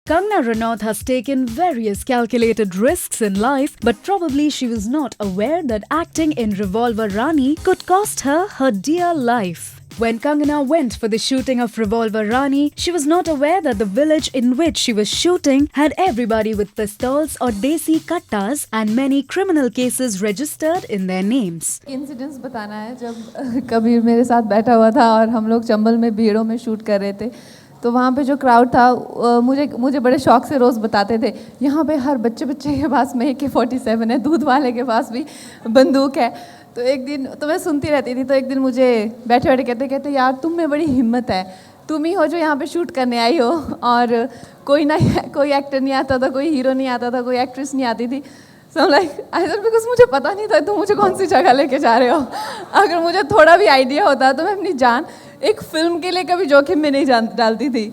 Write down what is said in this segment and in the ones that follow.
Kangana Ranaut has taken various calculated risks in life, but probably she was not aware that acting in Revolver Rani could cost her her dear life. When Kangana went for the shooting of Revolver Rani, she was not aware that the village in which she was shooting had everybody with pistols or desi kattas and many criminal cases registered in their names. Incidents बताना है जब कबीर मेरे साथ बैठा हुआ था और हम लोग चंबल में भीड़ों में शूट कर रहे थे, तो वहाँ पे जो क्राउड था मुझे बड़े शौक से रोज़ बताते थे, यहाँ पे हर बच्चे के पास में AK-47 है, दूध वाले के पास भी बंदूक है। तो एक दिन तो मैं सुनती रहती थी, तो एक दिन मुझे बैठे बैठे कहते यार तुम में बड़ी हिम्मत है, तुम ही हो जो यहाँ पे शूट करने आई हो, और कोई एक्टर नहीं आता था, कोई हीरो नहीं आता था, कोई एक्ट्रेस नहीं आती थी। So like I said because मुझे पता नहीं था तुम मुझे कौन सी जगह लेके जा रहे हो। अगर मुझे थोड़ा भी आइडिया होता तो मैं अपनी जान एक फिल्म के लिए कभी जोखिम में नहीं डालती थी।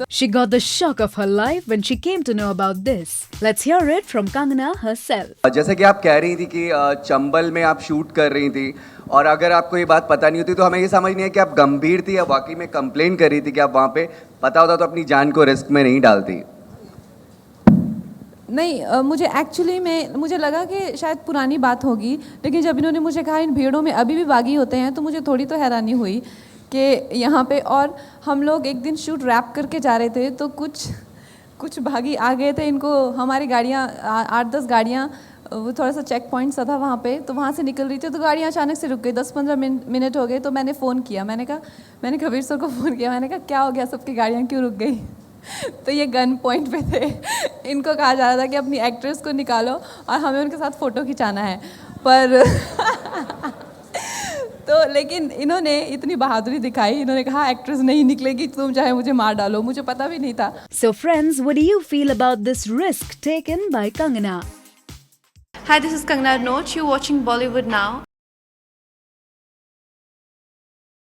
She got the shock of her life when she came to know about this. Let's hear it from Kangana herself. जैसे कि आप कह रही थी कि चंबल में आप शूट कर रही थी, और अगर आपको ये बात पता नहीं होती तो हमें ये समझ नहीं है कि आप गंभीर थी या वाकई में कंप्लेन कर रही थी कि आप वहाँ पे पता होता तो अपनी जान को रिस्क में नहीं डालती। नहीं, मुझे लगा कि शायद पुरानी बात होगी, लेकिन जब इन्होंने मुझे कहा इन भीड़ों में अभी भी बागी होते हैं, तो मुझे थोड़ी तो हैरानी हुई कि यहाँ पे। और हम लोग एक दिन शूट रैप करके जा रहे थे, तो कुछ बागी आ गए थे, इनको हमारी गाड़ियाँ 8-10 गाड़ियाँ, वो थोड़ा सा चेक पॉइंट सा था वहाँ पे, तो वहाँ से निकल रही थी, तो गाड़ियाँ अचानक से रुक गई। 10-15 मिनट हो गए, तो मैंने फ़ोन किया, मैंने कबीर सर को फ़ोन किया, मैंने कहा क्या हो गया, सबकी गाड़ियाँ क्यों रुक गई? तो ये गन पॉइंट पे थे, इनको कहा जा रहा था कि अपनी एक्ट्रेस को निकालो और हमें उनके साथ फ़ोटो खिंचाना है, पर तो लेकिन इन्होंने इतनी बहादुरी दिखाई, इन्होंने कहा एक्ट्रेस नहीं निकलेगी, तुम चाहे मुझे मार डालो। मुझे पता भी नहीं था। So friends, what do you feel about this risk taken by Kangana? Hi, this is Kangana Ranaut. You're watching Bollywood Now.